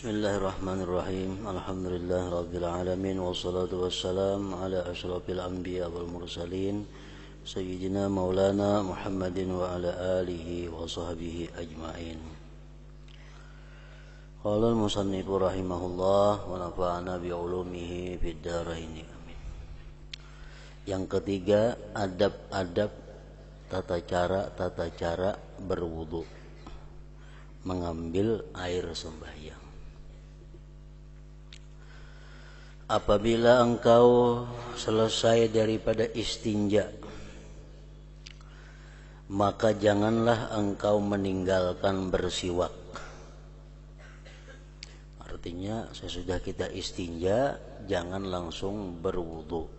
Bismillahirrahmanirrahim. Alhamdulillah rabbil alamin wassalatu wassalam ala asyrafil anbiya wal mursalin sayyidina maulana Muhammadin wa ala alihi wa sahbihi ajmain. Qala al-musannifu rahimahullah wa nafa'ana bi ulumihi fid dharain. Amin. Yang ketiga, adab-adab tata cara berwudu, mengambil air sembahyang. Apabila engkau selesai daripada istinja, maka janganlah engkau meninggalkan bersiwak. Artinya sesudah kita istinja, jangan langsung berwudu.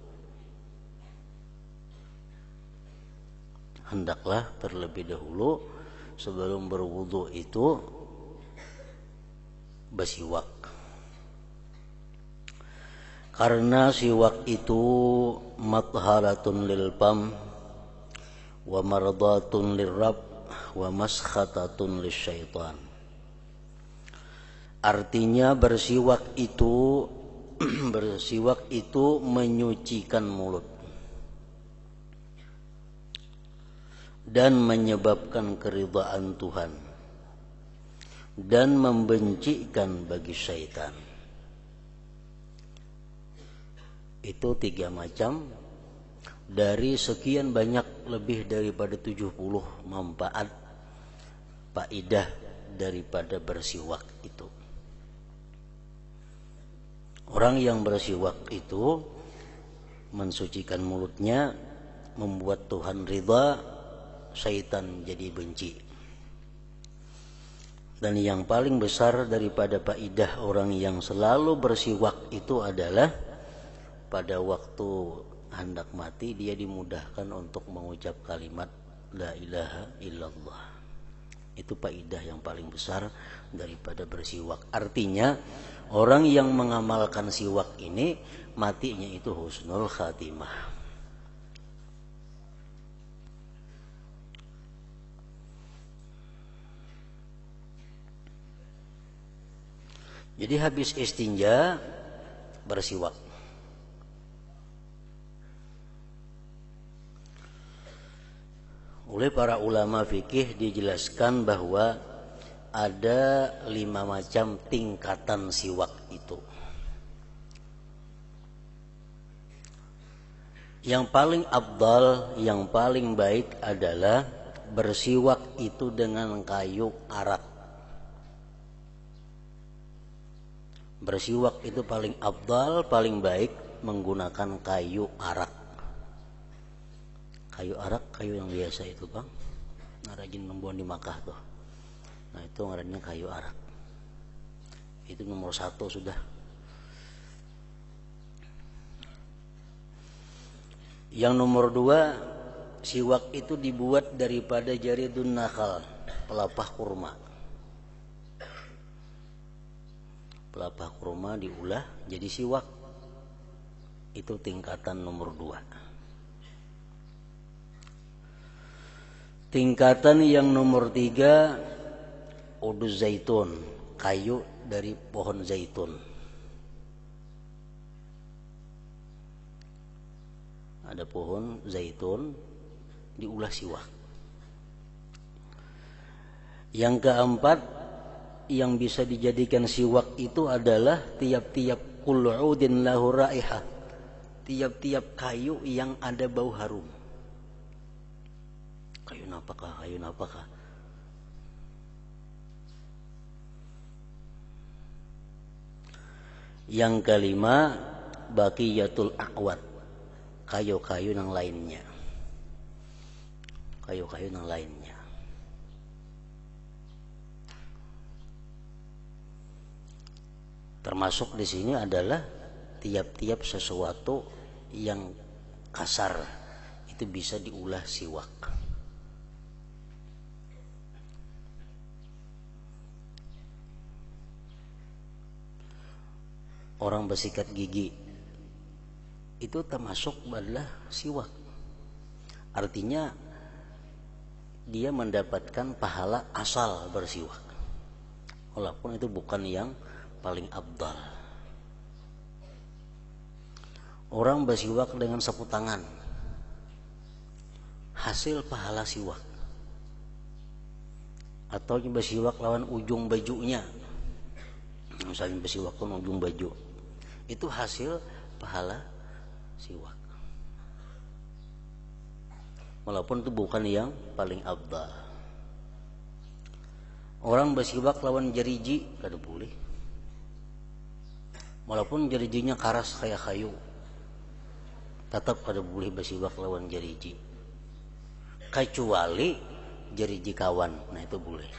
Hendaklah terlebih dahulu sebelum berwudu itu bersiwak. Karena siwak itu matharatun lil fam wa mardatun lirrab wa maskhatatun lisyaitan. Artinya bersiwak itu menyucikan mulut dan menyebabkan keridhaan Tuhan dan membencikan bagi syaitan. Itu 3 macam dari sekian banyak, lebih daripada 70 manfaat faidah daripada bersiwak itu. Orang yang bersiwak itu mensucikan mulutnya, membuat Tuhan ridha, syaitan jadi benci. Dan yang paling besar daripada faidah orang yang selalu bersiwak itu adalah pada waktu hendak mati dia dimudahkan untuk mengucap kalimat la ilaha illallah. Itu faidah yang paling besar daripada bersiwak. Artinya orang yang mengamalkan siwak ini matinya itu husnul khatimah. Jadi habis istinja bersiwak. Oleh para ulama fikih dijelaskan bahwa ada 5 macam tingkatan siwak itu. Yang paling afdal, yang paling baik adalah bersiwak itu dengan kayu arak. Bersiwak itu paling afdal, paling baik menggunakan kayu arak. Kayu arak, kayu yang biasa itu bang, rajin nembuan di Makkah tuh. Nah itu ngarannya kayu arak. Itu nomor 1 sudah. Yang nomor 2, siwak itu dibuat daripada jaridun nakal, pelepah kurma. Pelepah kurma diulah jadi siwak. Itu tingkatan nomor 2. Tingkatan yang nomor 3, uduz zaitun, kayu dari pohon zaitun. Ada pohon zaitun diulah siwak. Yang keempat, yang bisa dijadikan siwak itu adalah tiap-tiap kul'udin lahu raihah, tiap-tiap kayu yang ada bau harum. Kayu napakah. Yang kelima, baqiyatul aqwat, kayu-kayu yang lainnya. Kayu-kayu yang lainnya. Termasuk di sini adalah tiap-tiap sesuatu yang kasar itu bisa diulah siwak. Orang bersikat gigi itu termasuk adalah siwak. Artinya dia mendapatkan pahala asal bersiwak, walaupun itu bukan yang paling afdal. Orang bersiwak dengan sapu tangan, hasil pahala siwak. Atau bersiwak lawan ujung bajunya, misalnya bersiwak pun ujung baju, itu hasil pahala siwak. Walaupun itu bukan yang paling afdal. Orang bersiwak lawan jeriji kada boleh, walaupun jerijinya karas kayak kayu, tetap kada boleh bersiwak lawan jeriji, kecuali jeriji kawan. Nah itu boleh.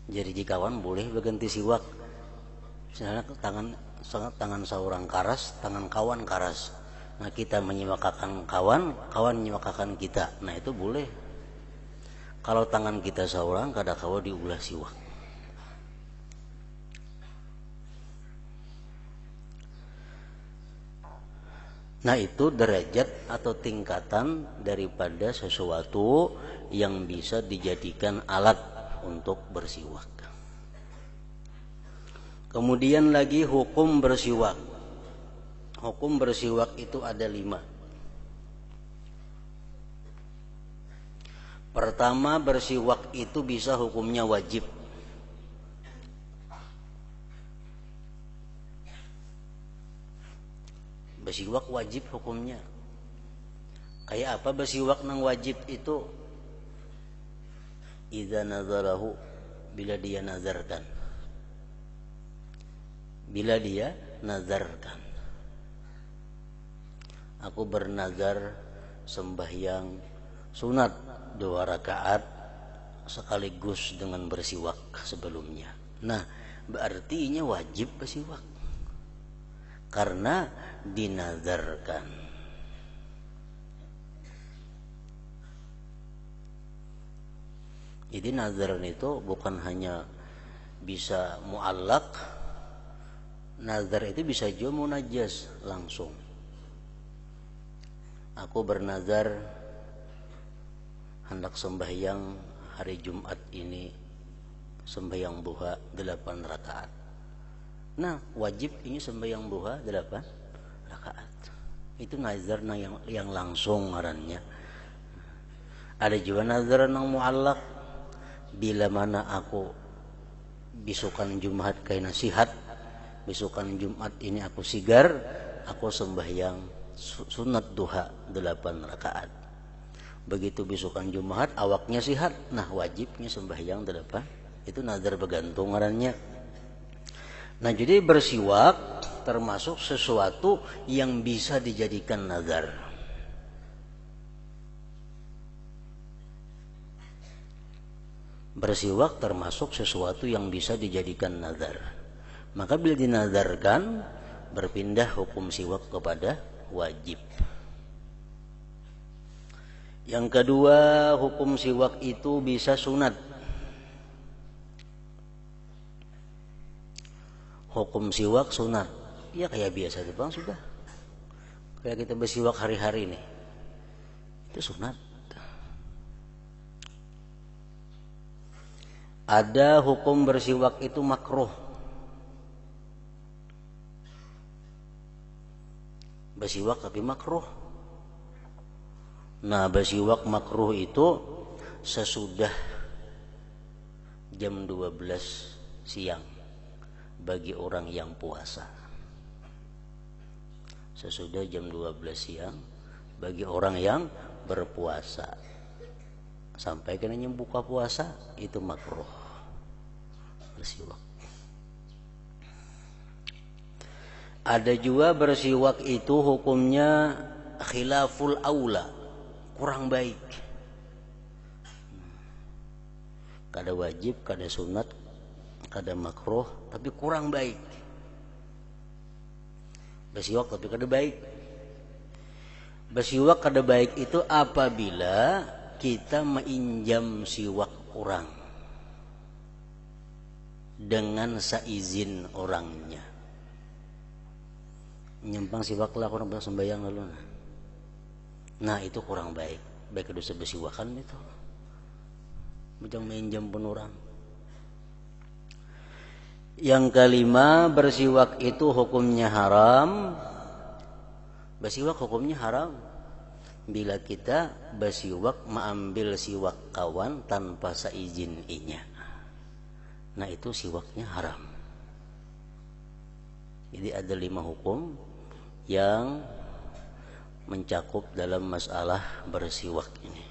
Jeriji kawan boleh berganti siwak. Misalnya tangan seorang karas, tangan kawan karas. Nah kita menyiwakakan kawan, kawan menyiwakakan kita. Nah itu boleh. Kalau tangan kita seorang, kada kawa diulah siwak. Nah itu derajat atau tingkatan daripada sesuatu yang bisa dijadikan alat untuk bersiwak. Kemudian lagi hukum bersiwak. Hukum bersiwak itu ada 5. Pertama, bersiwak itu bisa hukumnya wajib. Bersiwak wajib hukumnya. Kayak apa bersiwak nang wajib itu? Idza nazarahu, bila dia nazarkan. Bila dia nazarkan. Aku bernazar sembahyang sunat 2 rakaat sekaligus dengan bersiwak sebelumnya. Nah, berarti ini wajib bersiwak karena dinazarkan. Jadi nazaran itu bukan hanya bisa muallak, nazar itu bisa juga munajjaz langsung. Aku bernazar hendak sembahyang hari Jumat ini sembahyang duha 8 rakaat. Nah, wajib ini sembahyang duha 8 rakaat. Itu nazar yang langsung ngarannya. Ada juga nazar yang muallak, bila mana aku bisukan Jumat kayak nasihat, bisukan Jumat ini aku sigar, aku sembahyang sunat duha 8 rakaat. Begitu bisukan Jumat awaknya sihat, nah wajibnya sembahyang 8. Itu nazar bergantung ngarannya. Nah jadi bersiwak termasuk sesuatu yang bisa dijadikan nazar. Bersiwak termasuk sesuatu yang bisa dijadikan nazar. Maka bila dinazarkan, berpindah hukum siwak kepada wajib. Yang kedua, hukum siwak itu bisa sunat. Hukum siwak sunat. Ya kayak biasa itu bang, sudah. Kayak kita bersiwak hari-hari nih. Itu sunat. Ada hukum bersiwak itu makruh. Bersiwak tapi makruh. Nah, bersiwak makruh itu sesudah jam 12 siang bagi orang yang puasa. Sesudah jam 12 siang bagi orang yang berpuasa. Sampai kena buka puasa itu makruh bersiwak. Ada juga bersiwak itu hukumnya khilaful aula, kurang baik. Kada wajib, kada sunat, kada makruh, tapi kurang baik. Bersiwak tapi kada baik. Bersiwak kada baik itu apabila kita menginjam siwak orang dengan seizin orangnya. Nyempang siwak lah orang sembahyang lalu. Nah itu kurang baik. Baik dosa bersiwakan itu. Jangan minjam pun orang. Yang kelima, bersiwak itu hukumnya haram. Bersiwak hukumnya haram bila kita bersiwak mengambil siwak kawan tanpa seizin inya. Nah itu siwaknya haram. Jadi ada 5 hukum yang mencakup dalam masalah bersiwak ini.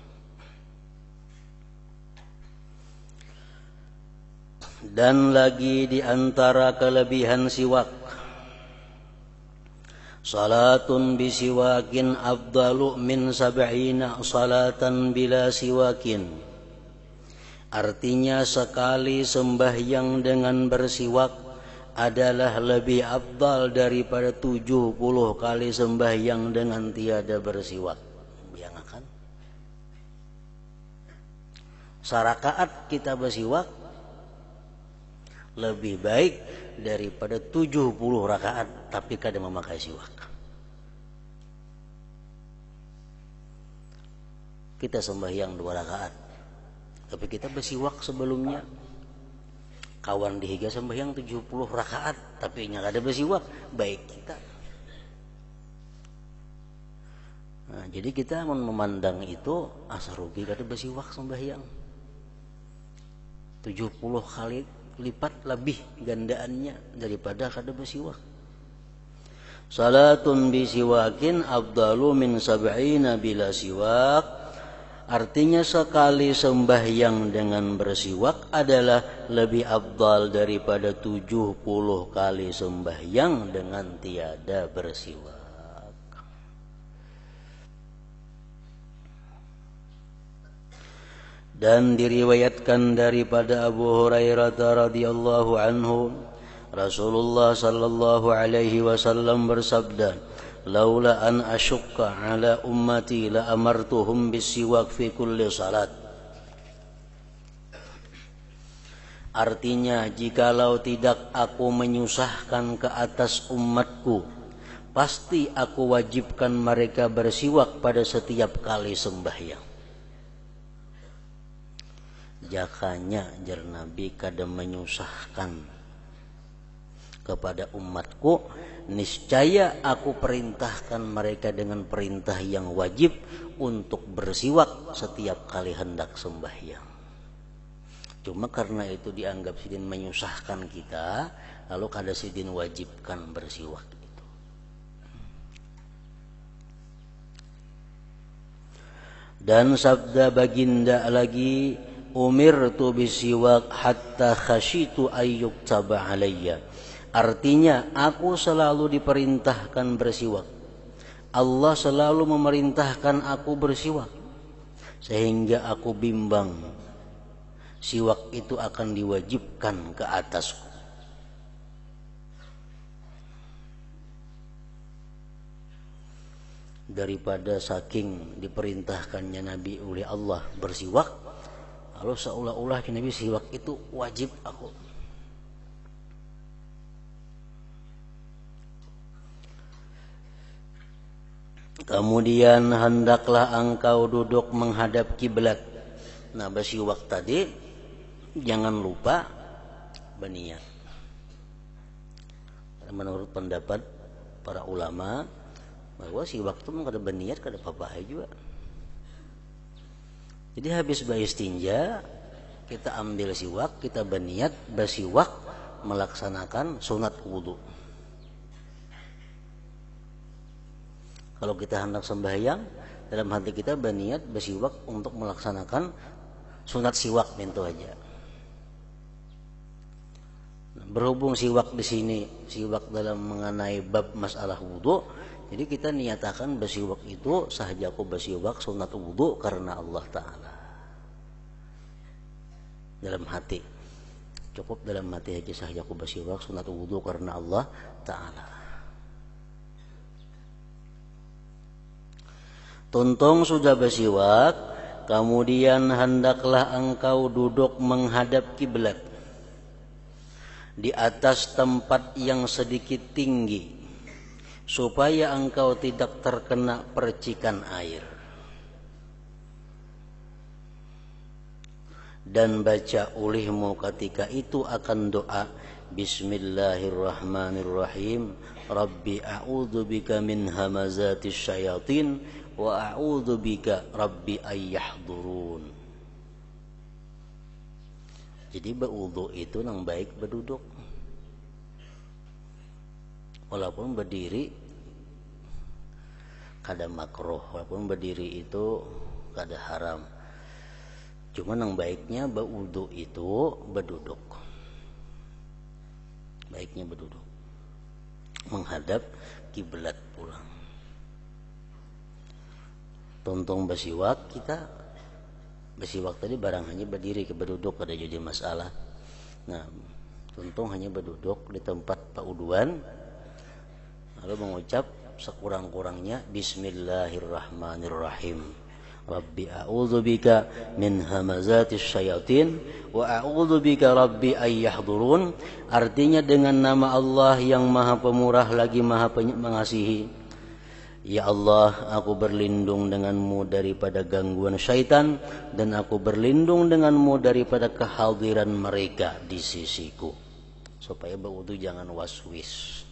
Dan lagi di antara kelebihan siwak, salatun bisiwakin afdalu min sab'ina salatan bila siwakin. Artinya sekali sembahyang dengan bersiwak adalah lebih afdal daripada 70 kali sembahyang dengan tiada bersiwak. Bayangkan. Sarakaat kita bersiwak lebih baik daripada 70 rakaat tapi kada memakai siwak. Kita sembahyang 2 rakaat tapi kita bersiwak sebelumnya. Kawan dihiga sembahyang 70 rakaat tapi nya kada bersiwak, baik kita. Nah, jadi kita memandang itu asa rugi kada bersiwak sembahyang. 70 kali lipat lebih gandaannya daripada kada bersiwak. Salatun bisiwakin afdalu min sab'ina bila siwak. Artinya sekali sembahyang dengan bersiwak adalah lebih afdal daripada 70 kali sembahyang dengan tiada bersiwak. Dan diriwayatkan daripada Abu Hurairah radhiyallahu anhu, Rasulullah sallallahu alaihi wasallam bersabda, "Laula an asyukka ala ummati la amartuhum bisiwak fi kulli salat." Artinya, jikalau tidak aku menyusahkan ke atas umatku, pasti aku wajibkan mereka bersiwak pada setiap kali sembahyang. Jakanya jar Nabi kada menyusahkan kepada umatku, niscaya aku perintahkan mereka dengan perintah yang wajib untuk bersiwak setiap kali hendak sembahyang. Cuma karena itu dianggap sidin menyusahkan kita, lalu kada sidin wajibkan bersiwak itu. Dan sabda baginda lagi, umirtu bisiwak hatta khashitu ayyuktaba alayya. Artinya aku selalu diperintahkan bersiwak. Allah selalu memerintahkan aku bersiwak sehingga aku bimbang siwak itu akan diwajibkan ke atasku. Daripada saking diperintahkannya Nabi oleh Allah bersiwak, lalu seolah-olah Nabi siwak itu wajib aku. Kemudian hendaklah engkau duduk menghadap kiblat. Nah, bersiwak tadi jangan lupa berniat. Menurut pendapat para ulama bahwa siwak itu kada berniat kada apa-apa juga. Jadi habis beristinja kita ambil siwak, kita berniat bersiwak melaksanakan sunat wudu. Kalau kita hendak sembahyang, dalam hati kita berniat bersiwak untuk melaksanakan sunat siwak itu aja. Berhubung siwak di sini, siwak dalam mengenai bab masalah wudu, jadi kita niatakan bersiwak itu sahaja aku bersiwak sunat wudu karena Allah Ta'ala. Dalam hati, cukup dalam hati aja sahaja aku bersiwak sunat wudu karena Allah Ta'ala. Tuntung sudah bersiwak, kemudian hendaklah engkau duduk menghadap kiblat di atas tempat yang sedikit tinggi supaya engkau tidak terkena percikan air. Dan baca olehmu ketika itu akan doa Bismillahirrahmanirrahim. Rabbi a'udzu bika min hamazatis syayatin wa a'udzu bika rabbi ayyahdurun. Jadi berwudu itu nang baik berduduk. Walaupun berdiri kada makruh, walaupun berdiri itu kada haram. Cuma yang baiknya berwudu itu berduduk. Baiknya berduduk. Menghadap kiblat pulang. Tontong besiwak kita besiwak tadi barang hanya berdiri ke berduduk kada jadi masalah. Nah, tontong hanya berduduk di tempat pauduan lalu mengucap sekurang-kurangnya Bismillahirrahmanirrahim. Rabbi a'udzubika min hamazatis syayatin wa a'udzubika rabbi ayyahdurun. Artinya dengan nama Allah yang Maha Pemurah lagi Maha Mengasihi. Ya Allah, aku berlindung denganmu daripada gangguan syaitan dan aku berlindung denganmu daripada kehadiran mereka di sisiku. Supaya berwudu jangan waswis.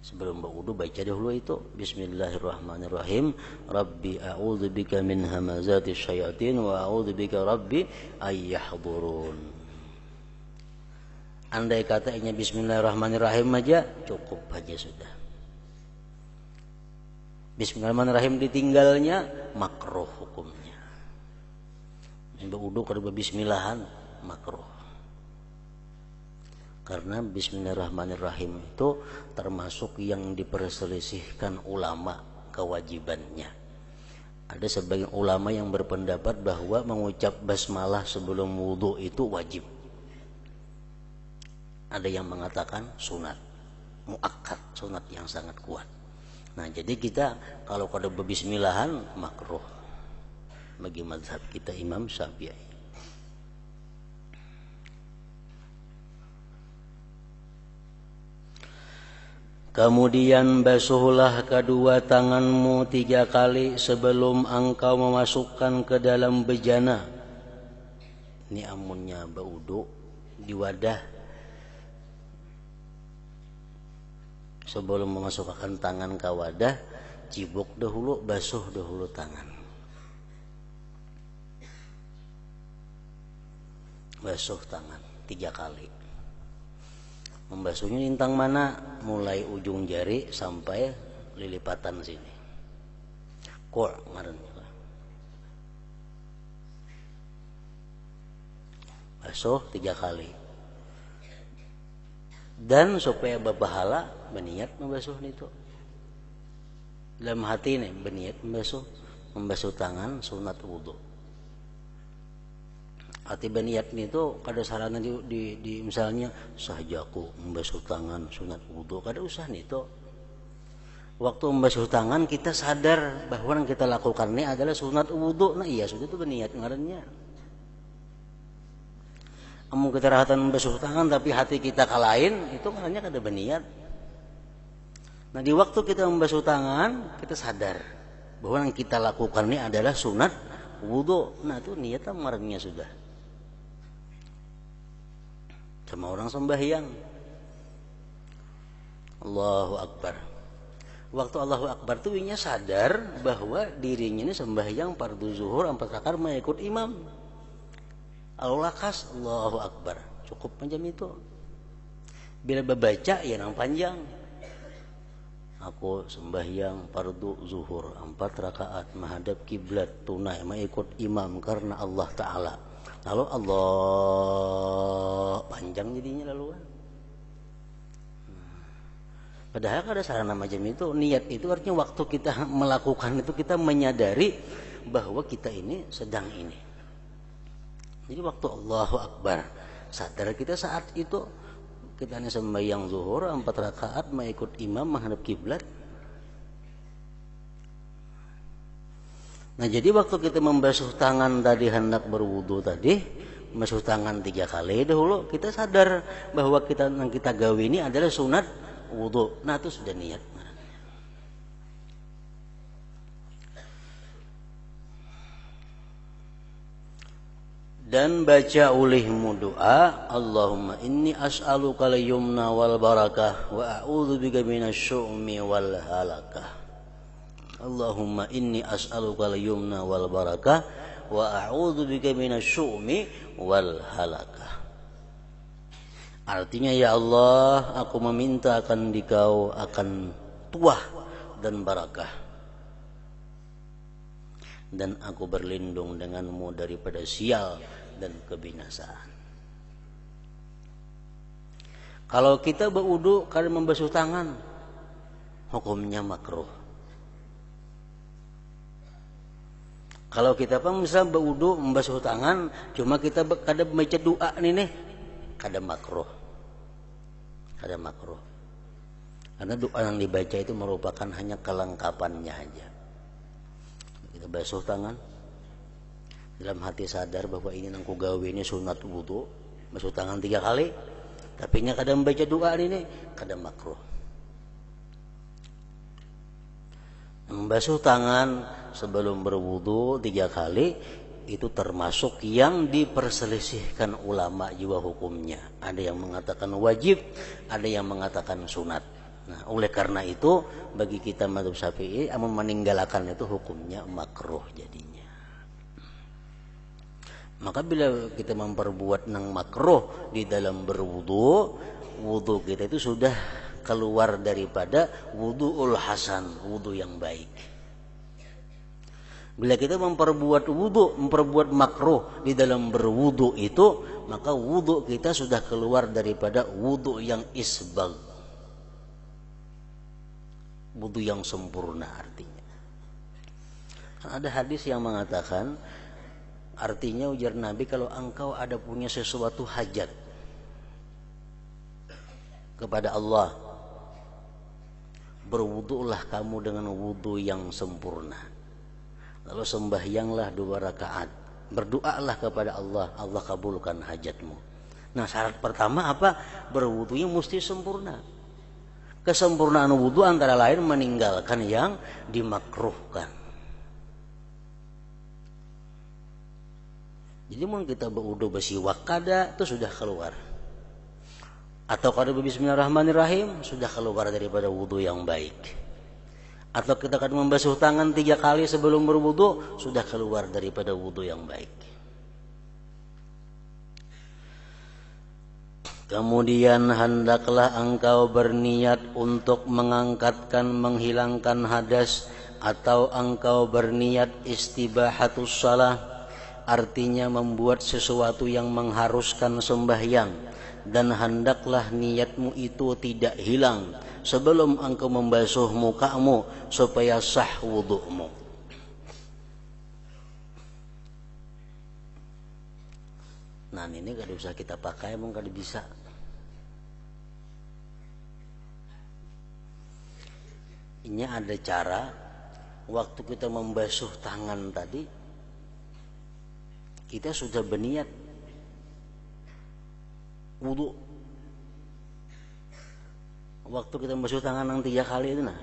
Sebelum berwudu baca dahulu itu Bismillahirrahmanirrahim. Rabbi a'udzubika min hamazatis syayatin wa a'udzubika rabbi ayyahdurun. Andai katanya Bismillahirrahmanirrahim aja cukup aja sudah. Bismillahirrahmanirrahim ditinggalnya makruh hukumnya. Berwudu kada bismillahan makruh. Karena Bismillahirrahmanirrahim itu termasuk yang diperselisihkan ulama kewajibannya. Ada sebagian ulama yang berpendapat bahwa mengucap basmalah sebelum wudu itu wajib. Ada yang mengatakan sunat, muakkad, sunat yang sangat kuat. Nah, jadi kita kalau kada berbismillahan makruh bagi mazhab kita Imam Syafi'i. Kemudian basuhlah kedua tanganmu 3 kali sebelum engkau memasukkan ke dalam bejana. Ini amunnya berwudu di wadah. Sebelum memasukkan tangan ke wadah, cibuk dahulu, basuh dahulu tangan. Basuh tangan 3 kali. Membasuhnya intang mana? Mulai ujung jari sampai lilipatan sini. Kor ngarannya. Basuh 3 kali. Dan supaya berpahala berniat membasuh itu. Dalam hati nih berniat membasuh tangan sunat wudu. Hati berniat itu kada sarana di misalnya sahajaku membasuh tangan sunat wudu, kada usah itu. Waktu membasuh tangan kita sadar bahwa yang kita lakukan ini adalah sunat wudu. Nah iya sudah itu berniat ngarannya. Amun kita rahatan membasuh tangan tapi hati kita kalahin, itu ngarannya kada berniat. Nah di waktu kita membasuh tangan kita sadar bahwa yang kita lakukan ini adalah sunat wudu. Nah itu niat ngarannya sudah. Sama orang sembahyang Allahu Akbar. Waktu Allahu Akbar itu inya sadar bahwa dirinya ini sembahyang fardu zuhur 4 rakaat mengikut imam. Al-lakas Allahu Akbar. Cukup macam itu. Bila membaca ya nang panjang. Aku sembahyang fardu zuhur 4 rakaat menghadap kiblat tunai mengikut imam karena Allah Ta'ala. Lalu Allah panjang jadinya lalu kan. Padahal ada sarana macam itu. Niat itu artinya waktu kita melakukan itu kita menyadari bahwa kita ini sedang ini. Jadi waktu Allahu Akbar sadar kita saat itu kita ini sembahyang zuhur 4 rakaat mengikut imam menghadap kiblat. Nah jadi waktu kita membasuh tangan tadi hendak berwudu tadi, membasuh tangan 3 kali dahulu, kita sadar bahwa yang kita gawe ini adalah sunat wudu. Nah itu sudah niat. Dan baca olehmu doa, Allahumma inni as'aluka al-yumna wal barakah wa a'udzubika minasyu'mi wal halakah. Allahumma inni as'aluka al-yumna wal barakah wa a'udzubika minasyu'mi wal halakah. Artinya, ya Allah, aku meminta akan Dikau akan tuah dan barakah, dan aku berlindung denganmu daripada sial dan kebinasaan. Kalau kita berwudu karena membasuh tangan, hukumnya makruh. Kalau kita misal berwudu membasuh tangan, cuma kita kada baca doa nih, kada makruh. Kada makruh. Karena doa yang dibaca itu merupakan hanya kelengkapannya aja. Kita basuh tangan, dalam hati sadar bahwa ini nangku gawe ini sunat wudu, basuh tangan 3 kali, tapi nya kadang baca doa ini kadang makruh. Membasuh tangan sebelum berwudu 3 kali itu termasuk yang diperselisihkan ulama juga hukumnya. Ada yang mengatakan wajib, ada yang mengatakan sunat. Nah, oleh karena itu bagi kita mazhab Syafi'i meninggalkan itu hukumnya makruh jadinya. Maka bila kita memperbuat nang makruh di dalam berwudu, wudu kita itu sudah keluar daripada wudu'ul hasan, wudu yang baik. Bila kita memperbuat makruh di dalam berwudu itu, maka wudu kita sudah keluar daripada wudu yang isbag, wudu yang sempurna artinya. Ada hadis yang mengatakan, artinya ujar Nabi, kalau engkau ada punya sesuatu hajat kepada Allah, berwudulah kamu dengan wudu yang sempurna. Lalu sembahyanglah 2 rakaat, berdoalah kepada Allah, Allah kabulkan hajatmu. Nah, syarat pertama apa? Berwudunya mesti sempurna. Kesempurnaan wudu antara lain meninggalkan yang dimakruhkan. Jadi mau kita berwudu bersiwak kada itu sudah keluar, atau kada bismillahirrahmanirrahim sudah keluar daripada wudu yang baik, atau kita akan membasuh tangan 3 kali sebelum berwudu sudah keluar daripada wudu yang baik. Kemudian hendaklah engkau berniat untuk menghilangkan hadas, atau engkau berniat istibahatus shalah, artinya membuat sesuatu yang mengharuskan sembahyang, dan hendaklah niatmu itu tidak hilang sebelum engkau membasuh mukamu supaya sah wudu'mu. Nah, ini kada usah kita pakai, emang kada bisa. Ini ada cara waktu kita membasuh tangan tadi, kita sudah berniat wudu. Waktu kita membasuh tangan yang 3 kali itu, nah,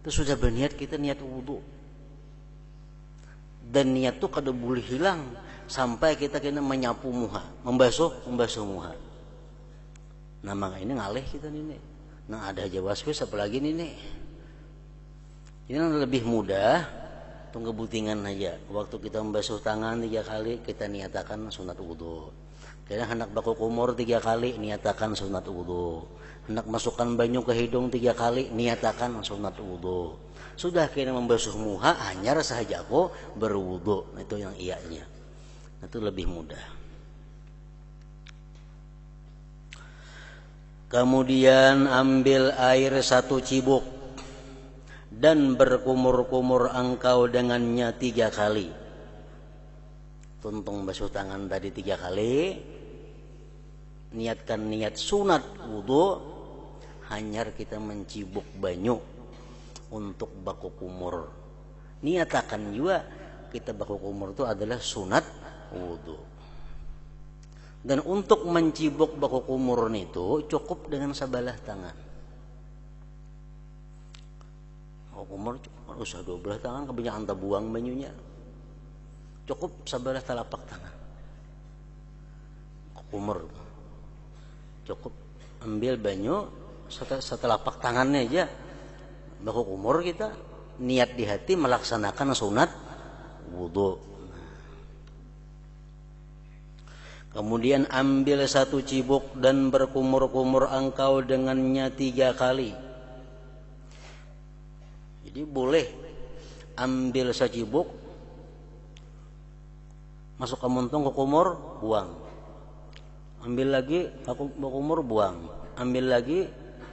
itu sudah berniat, kita niat wudu. Dan niat itu kada boleh hilang sampai kita kena menyapu muha, membasuh muha. Nah, maka ini ngalih kita nih. Nah, ada aja waswis apalagi nih. Ini lebih mudah, tunggu butingan aja. Waktu kita membasuh tangan 3 kali, kita niatakan sunat wudu. Kita hendak baku kumur 3 kali, niatakan sunat wudu. Hendak masukkan banyu ke hidung 3 kali, niatakan sunat wudu. Sudah kena membasuh muha, anyar saja aku berwudu. Itu yang iyanya. Itu lebih mudah. Kemudian ambil air 1 cibuk dan berkumur-kumur engkau dengannya 3 kali. Tuntung basuh tangan tadi 3 kali, niatkan niat sunat wudu, hanyar kita mencibuk banyu untuk baku kumur. Niatakan juga kita baku kumur itu adalah sunat wudu. Dan untuk mencibuk baku kumur itu cukup dengan sebelah tangan. Baku kumur usah 12 tangan, kebanyakan buang banyunya. Cukup sebelah telapak tangan. kumur. Cukup ambil banyu setelapak tangannya aja baku kumur, kita niat di hati melaksanakan sunat wudu. Kemudian ambil 1 cibuk dan berkumur-kumur engkau dengannya 3 kali. Jadi boleh ambil secibuk, masuk ke muntung, ke kumur, buang. Ambil lagi, ke kumur, buang. Ambil lagi,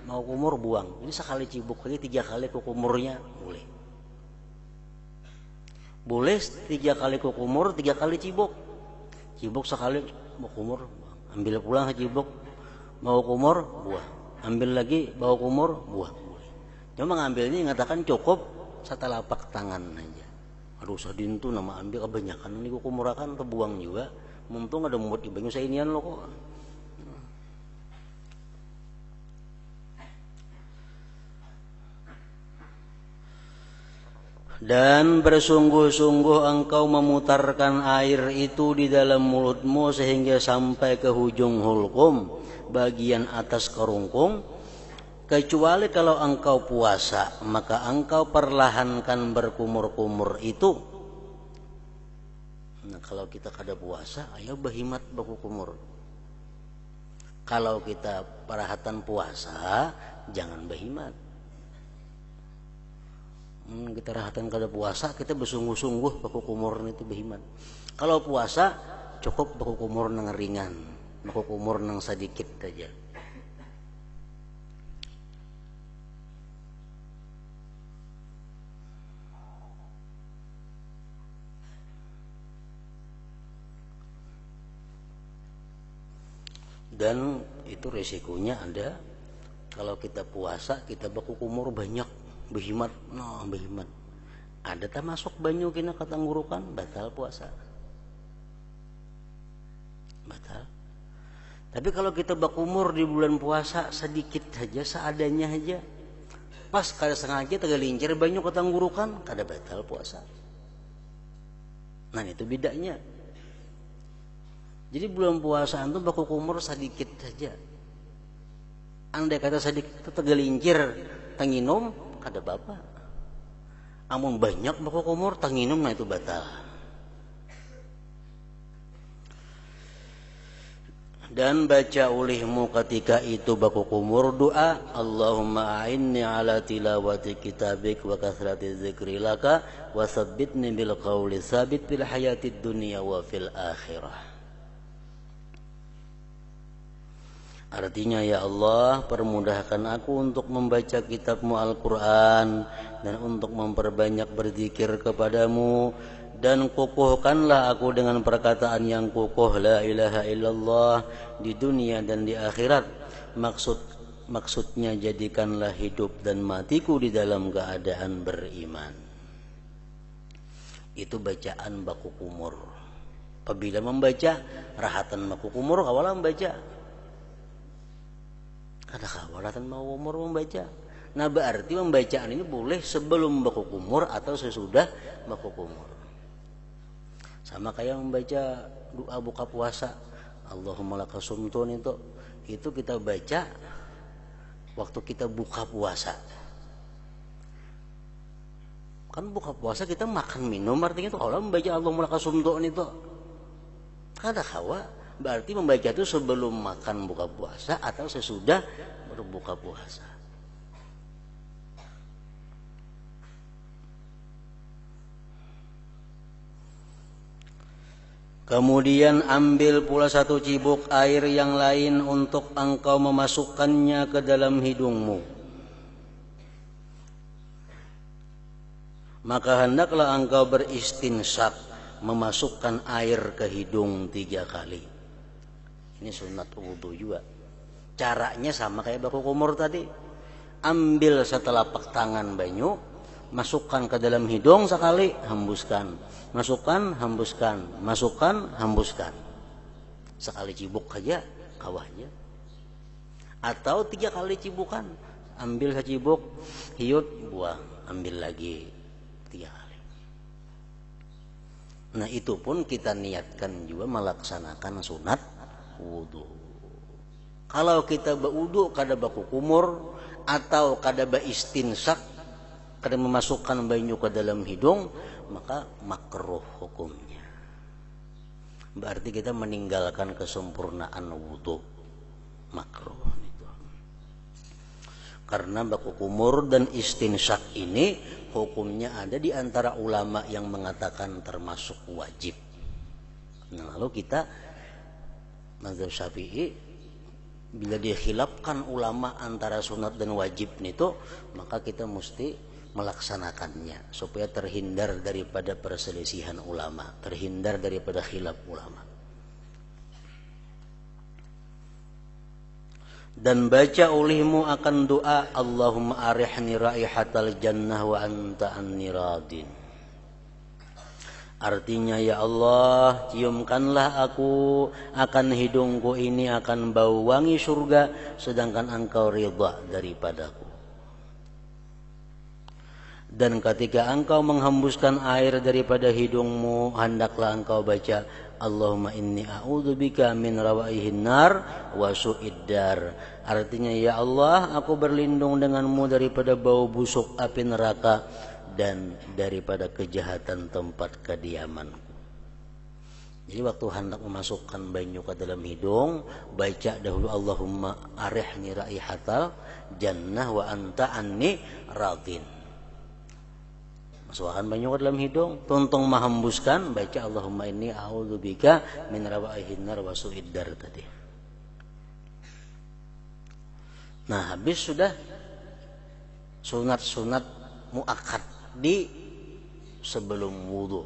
mau kumur, buang. Ini sekali cibuk lagi 3 kali ke kumurnya boleh. Boleh 3 kali ke kumur, 3 kali cibuk. Cibuk sekali mau kumur, ambil pulang cibuk, mau kumur, buang. Ambil lagi, bawa kumur, buang. Cuma ngambilnya mengatakan cukup setelapak tangan aja. Aduh sadin tuh nama ambil kebanyakan ini gua kumurakan kebuang juga. Muntung ada muat di banyu sainian lo kok. Dan bersungguh-sungguh engkau memutarkan air itu di dalam mulutmu sehingga sampai ke hujung hulqum, bagian atas kerungkung. Kecuali kalau engkau puasa, maka engkau perlahankan berkumur-kumur itu. Nah, kalau kita kada puasa, ayo bahimat baku kumur. Kalau kita perahatan puasa, jangan bahimat. Kita rahatan kada puasa, kita bersungguh-sungguh baku kumur itu bahimat. Kalau puasa, cukup baku kumur nang ringan, baku kumur nang sedikit saja. Dan itu resikonya ada kalau kita puasa, kita baku kumur banyak, behimat, no behimat. Ada tak masuk banyu kena katanggurukan, batal puasa. Batal. Tapi kalau kita bakumur di bulan puasa sedikit saja, seadanya saja, pas kada sengaja tegalincir banyu katanggurukan, kada batal puasa. Nah itu bedanya. Jadi bulan puasa itu baku kumur sedikit saja. Andai kata sedikit tegalincir tanginum kada apa. Amun banyak baku kumur tanginum, nah itu batal. Dan baca olehmu ketika itu baku kumur doa, Allahumma a'inni ala tilawati kitabik wa kathrati dzikri laka wa tsabbitni bil qawli tsabit fil hayatid dunya wa fil akhirah. Artinya, ya Allah, permudahkan aku untuk membaca kitab-Mu Al-Quran dan untuk memperbanyak berzikir kepadamu, dan kukuhkanlah aku dengan perkataan yang kukuh, la ilaha illallah, di dunia dan di akhirat. Maksudnya jadikanlah hidup dan matiku di dalam keadaan beriman. Itu bacaan baku kumur. Apabila membaca rahatan baku kumur, kawalah membaca. Ada kawalatan mau umur membaca. Nah berarti pembacaan ini boleh sebelum baku kumur atau sesudah baku kumur. Sama kayak membaca doa buka puasa, Allahumma laka sumtun, itu kita baca waktu kita buka puasa. Kan buka puasa kita makan minum, artinya itu kalau membaca Allahumma laka sumtun itu kada kawa. Berarti membaca itu sebelum makan buka puasa atau sesudah berbuka puasa. Kemudian ambil pula 1 cibuk air yang lain untuk engkau memasukkannya ke dalam hidungmu. Maka hendaklah engkau beristinsyak, memasukkan air ke hidung 3 kali. Ini sunat wudu juga. Caranya sama kayak baku kumur tadi. Ambil setelapak tangan banyu, masukkan ke dalam hidung sekali, hembuskan. Masukkan, hembuskan. Masukkan, hembuskan. Sekali cibuk aja, kawahnya. Atau 3 kali cibukan. Ambil secibuk, hiut, buang. Ambil lagi 3 kali. Nah itu pun kita niatkan juga melaksanakan sunat wudu. Kalau kita berwudu kada baku kumur atau kada istinsak, kada memasukkan banyu ke dalam hidung, maka makruh hukumnya. Berarti kita meninggalkan kesempurnaan wudu, makruh itu. Karena baku kumur dan istinsak ini hukumnya ada di antara ulama yang mengatakan termasuk wajib. Nah, lalu kita mazhab Syafi'i bila dikhilafkan ulama antara sunat dan wajib itu, maka kita mesti melaksanakannya supaya terhindar daripada perselisihan ulama, terhindar daripada khilaf ulama. Dan baca olehmu akan doa Allahumma arihni raihatal jannah wa anta anni radin. Artinya, ya Allah, ciumkanlah aku akan hidungku ini akan bau wangi surga, sedangkan engkau ridha daripadaku. Dan ketika engkau menghembuskan air daripada hidungmu, hendaklah engkau baca Allahumma inni a'udzubika min rawaihin nar wa su'iddar. Artinya, ya Allah, aku berlindung denganmu daripada bau busuk api neraka dan daripada kejahatan tempat kediamanku. Jadi waktu hendak memasukkan banyu ke dalam hidung, baca dahulu Allahumma arihni raihatal jannah wa anta anni radin. Masukkan banyu ke dalam hidung, tuntung menghembuskan, baca Allahumma inni a'udzubika min rawaihin nar wa su'iddar tadi. Nah, habis sudah sunat-sunat muakkad di sebelum wudu.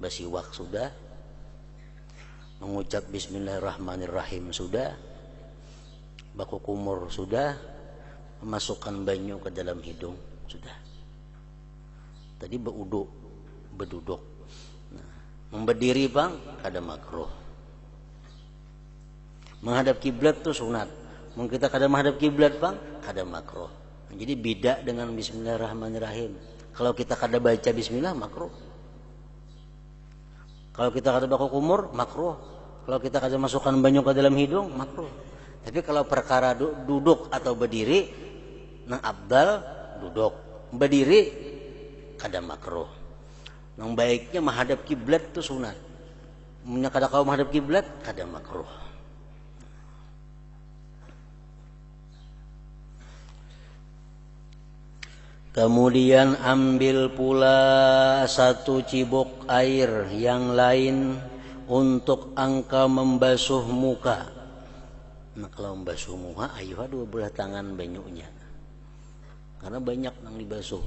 Bersiwak sudah, mengucap bismillahirrahmanirrahim sudah, baku kumur sudah, memasukkan banyu ke dalam hidung sudah. Tadi berwudu, berduduk. Nah, memberdiri bang, kada makruh. Menghadap kiblat tuh sunat. Mungkin kita kada menghadap kiblat bang, kada makruh. Jadi beda dengan bismillahirrahmanirrahim. Kalau kita kada baca bismillah, makruh. Kalau kita kada baku kumur, makruh. Kalau kita kada masukkan banyu ke dalam hidung, makruh. Tapi kalau perkara duduk atau berdiri, nang abdal duduk, berdiri kada makruh. Nang baiknya menghadap kiblat itu sunat. Munya kada kau menghadap kiblat, kada makruh. Kemudian ambil pula satu cibuk air yang lain untuk engkau membasuh muka. Nah, kalau membasuh muka, ayuh dua belah tangan banyunya. Karena banyak yang dibasuh.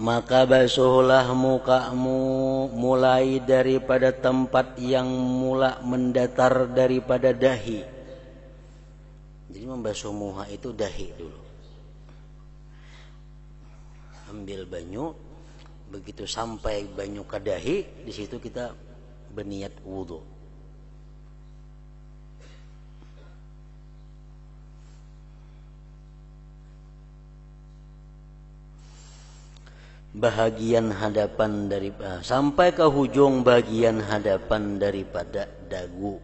Maka basuhlah mukamu mulai daripada tempat yang mula mendatar daripada dahi. Jadi membasuh muka itu dahi dulu. Ambil banyu, begitu sampai banyu ke dahi, di situ kita berniat wudu. Bahagian hadapan sampai ke hujung bagian hadapan daripada dagu,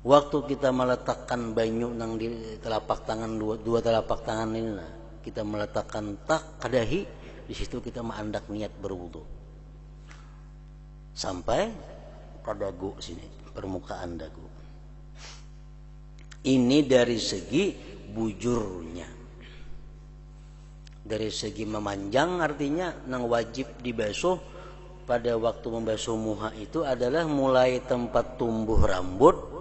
Waktu kita meletakkan banyu nang di telapak tangan dua telapak tangan ini, nah, kita meletakkan tak ke dahi, di situ kita mengandak niat berwudu. Sampai ke dagu sini, permukaan dagu. Ini dari segi bujurnya. Dari segi memanjang artinya nang wajib dibasuh pada waktu membasuh muka itu adalah mulai tempat tumbuh rambut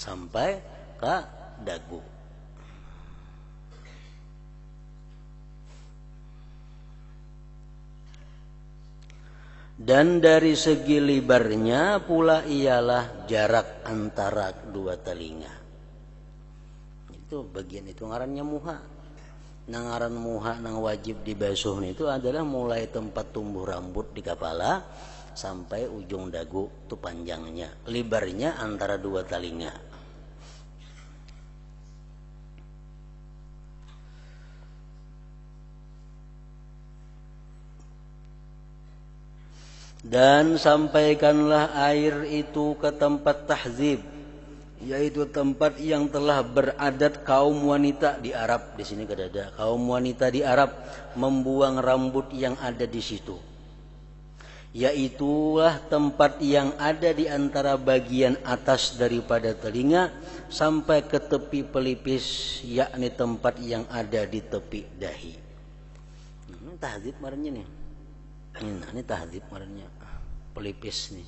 sampai ke dagu. Dan dari segi lebarnya pula ialah jarak antara dua telinga. Itu bagian itu ngarannya muha. Nangaran muha nang wajib dibasuh itu adalah mulai tempat tumbuh rambut di kepala sampai ujung dagu itu panjangnya. Lebarnya antara dua telinga. Dan sampaikanlah air itu ke tempat tahzib, yaitu tempat yang telah beradat kaum wanita di Arab. Di sini ada kaum wanita di Arab membuang rambut yang ada di situ. Yaitulah tempat yang ada di antara bagian atas daripada telinga sampai ke tepi pelipis, yakni tempat yang ada di tepi dahi. Ini tahzib marahnya nih. Ini tahzib marahnya. Pelipis nih.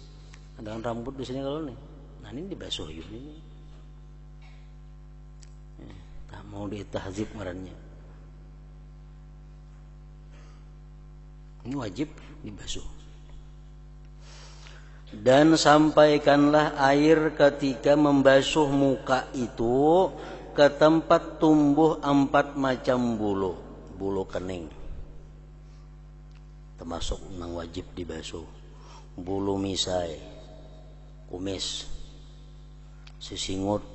Ada rambut di sini kalau nih. Nah ini dibasuh yuk ini. Tak mau ditahzib marahnya. Ini wajib dibasuh. Dan sampaikanlah air ketika membasuh muka itu ke tempat tumbuh 4 macam bulu. Bulu kening termasuk yang wajib dibasuh. Bulu misai, kumis, sisingut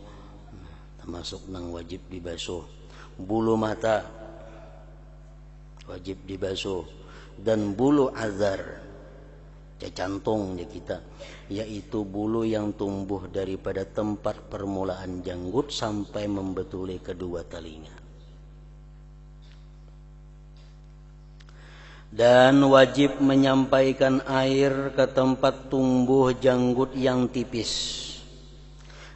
termasuk yang wajib dibasuh. Bulu mata wajib dibasuh. Dan bulu azar, jantung di kita, yaitu bulu yang tumbuh daripada tempat permulaan janggut sampai membetuli kedua telinga. Dan wajib menyampaikan air ke tempat tumbuh janggut yang tipis,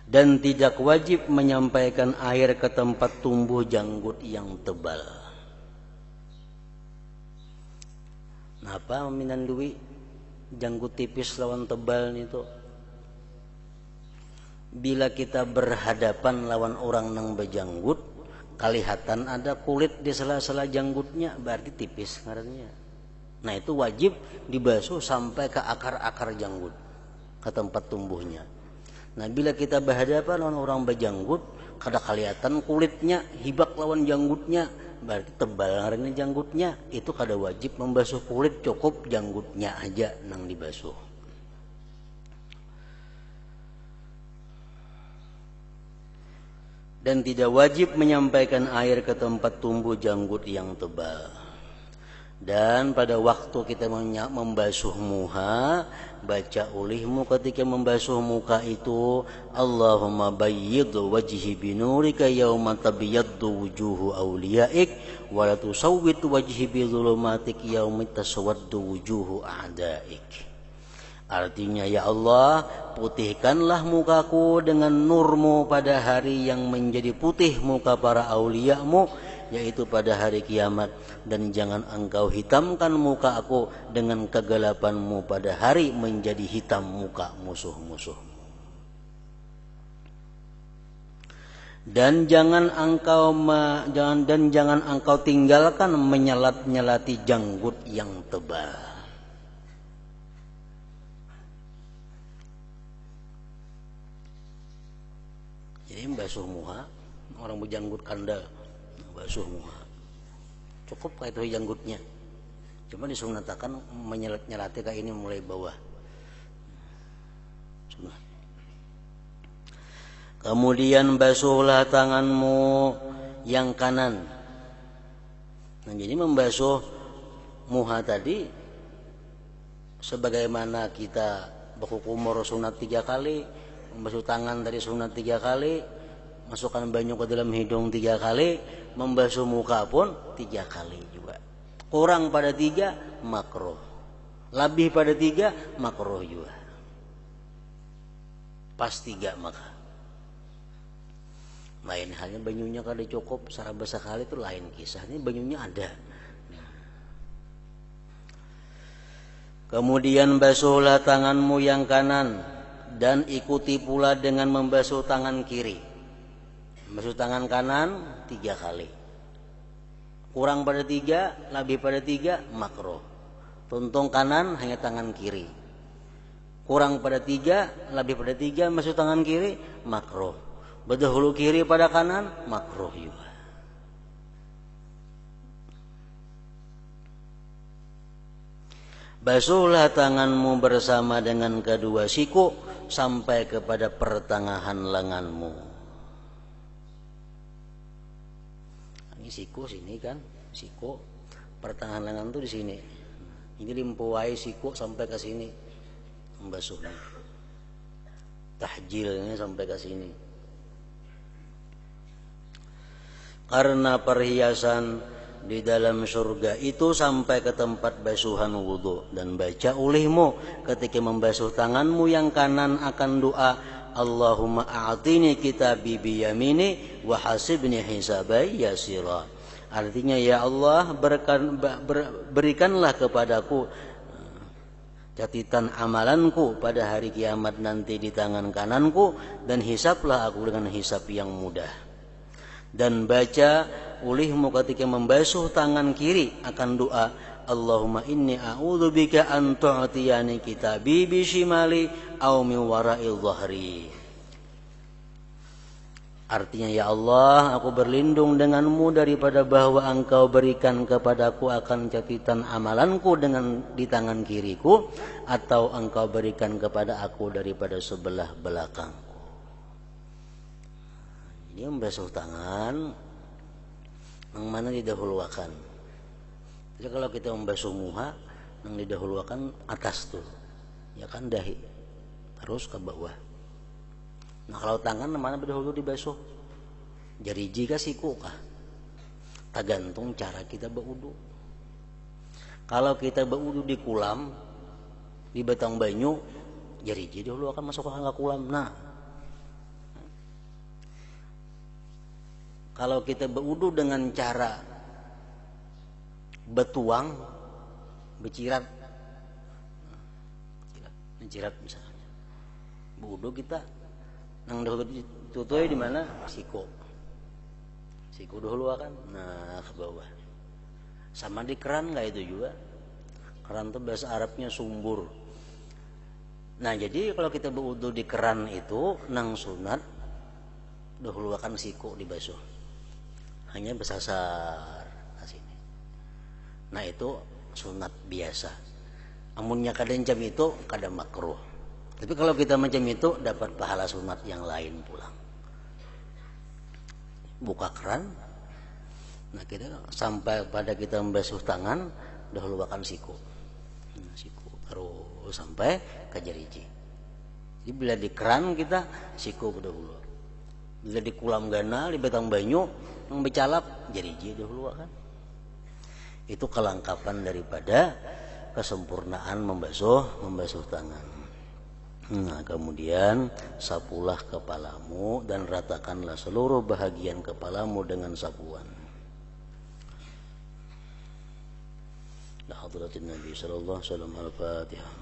dan tidak wajib menyampaikan air ke tempat tumbuh janggut yang tebal. Napa minan duwi janggut tipis lawan tebal itu? Bila kita berhadapan lawan orang nang bejanggut, kelihatan ada kulit di sela-sela janggutnya, berarti tipis ngarannya. Nah itu wajib dibasuh sampai ke akar-akar janggut, ke tempat tumbuhnya. Nah bila kita berhadapan lawan orang bejanggut, kada kelihatan kulitnya, hibak lawan janggutnya, berarti tebal ngarannya janggutnya. Itu kada wajib membasuh kulit, cukup janggutnya aja nang dibasuh. Dan tidak wajib menyampaikan air ke tempat tumbuh janggut yang tebal. Dan pada waktu kita membasuh muha, baca ulihmu ketika membasuh muka itu, Allahumma bayyid wajhi binurika yawma tabyaddu wujuhu awliyaik wa la tusawwit wajhi bi dhulumatik yawma taswaddu wujuhu a'daik. Artinya, ya Allah, putihkanlah mukaku dengan nurmu pada hari yang menjadi putih muka para auliamu, yaitu pada hari kiamat. Dan jangan engkau hitamkan muka aku dengan kegelapanmu pada hari menjadi hitam muka musuh-musuh. Dan jangan engkau tinggalkan menyelat-nyelati janggut yang tebal. Jadi membasuh muha, orang berjanggut kandal, basuh muha, cukup kayak itu janggutnya. Cuma disunatakan menyelat-nyelati kayak ini mulai bawah. Sunnah. Kemudian basuhlah tanganmu yang kanan. Nah jadi membasuh muha tadi, sebagaimana kita berkumur sunat 3 kali, membasuh tangan dari sunat 3 kali, masukkan banyu ke dalam hidung 3 kali, membasuh muka pun 3 kali juga. Kurang pada 3 makruh, lebih pada 3 makruh juga. Pas 3 maka. Lain halnya banyunya kada cukup sarabasa kali itu lain kisah. Ini banyunya ada. Kemudian basuhlah tanganmu yang kanan dan ikuti pula dengan membasuh tangan kiri. Membasuh tangan kanan 3 kali. Kurang pada 3, lebih pada 3 makruh. Tuntung kanan hanya tangan kiri. Kurang pada 3, lebih pada 3 membasuh tangan kiri makruh. Berdahulu kiri pada kanan makruh juga. Basuhlah tanganmu bersama dengan kedua siku sampai kepada pertengahan lenganmu. Ini siku sini kan, siku pertengahan lengan tuh di sini. Ini limpuai siku sampai ke sini membasuhnya. Tahjilnya sampai ke sini. Karena perhiasan di dalam surga itu sampai ke tempat basuhan wudu. Dan baca olehmu ketika membasuh tanganmu yang kanan akan doa, Allahumma a'tini kitabi biyamini wa hasibni hisabai yasira. Artinya, ya Allah, berikanlah kepadaku catatan amalanku pada hari kiamat nanti di tangan kananku, dan hisaplah aku dengan hisap yang mudah. Dan baca ulihmu ketika membasuh tangan kiri akan doa, Allahumma inni a'udzubika an tu'tiyani kitabi bishimali aw min wara'il dhahri. Artinya, ya Allah, aku berlindung denganmu daripada bahwa engkau berikan kepadaku akan catatan amalanku di tangan kiriku, atau engkau berikan kepada aku daripada sebelah belakangku. Ini membasuh tangan yang mana didahulukan. Jadi kalau kita membasuh muha, yang didahulukan atas tuh, ya kan, dahi terus ke bawah. Nah kalau tangan mana dahulu dibasuh? Jariji kah siku kah? Tergantung cara kita berwudu. Kalau kita berwudu di kulam, di batang banyu, jariji dahulu akan masuk ke kulam. Nah, kalau kita berwudu dengan cara betuang, bercirat, mencirat misalnya, berwudu kita nang dahulu tutui di mana? Siku dahulu kan, nah ke bawah. Sama di keran nggak itu juga? Keran itu bahasa Arabnya sumbur. Nah jadi kalau kita berwudu di keran itu nang sunat dahulu akan siku dibasuh, hanya bersasar ke sini. Nah itu sunat biasa. Amunnya kadang jam itu kadang makruh. Tapi kalau kita macam itu dapat pahala sunat yang lain pulang. Buka keran, nah kita sampai pada kita membasuh tangan dahulu akan siku, siku terus sampai ke jariji. Jadi bila di keran kita siku dahulu, bila di kulam ganal di batang banyu yang becalap jariji dahulu akan. Itu kelengkapan daripada kesempurnaan membasuh tangan. Nah kemudian sapulah kepalamu dan ratakanlah seluruh bahagian kepalamu dengan sapuan. La hadratin Nabi sallallahu alaihi wasallam. Al-Fatihah.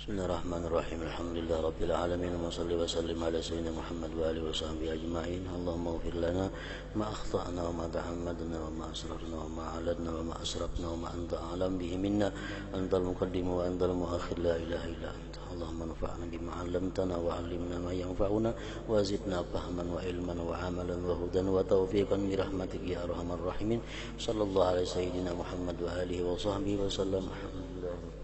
Bismillahirrahmanirrahim. Alhamdulillah rabbil alamin. Wa salli wa sallim ala sayyidina Muhammad wa alihi wa sahbihi ajma'in. Allahumma ighfir lana ma akhta'na wa ma tahammadna wa ma asrarna wa ma aladna wa ma asrafna wa ma anta a'lam bihi minna. Antal muqaddim wa antal muakhir, la ilaha illa anta. Allahumma anfa'na bima 'allamtana wa 'allimna ma yanfa'una wa zidna fahman wa ilman wa 'amalan wa hudan wa tawfiqan bi rahmatika ya arhamar rahimin. Sallallahu alaihi sayyidina Muhammad wa alihi wa sahbihi wa sallam. Alhamdulillah.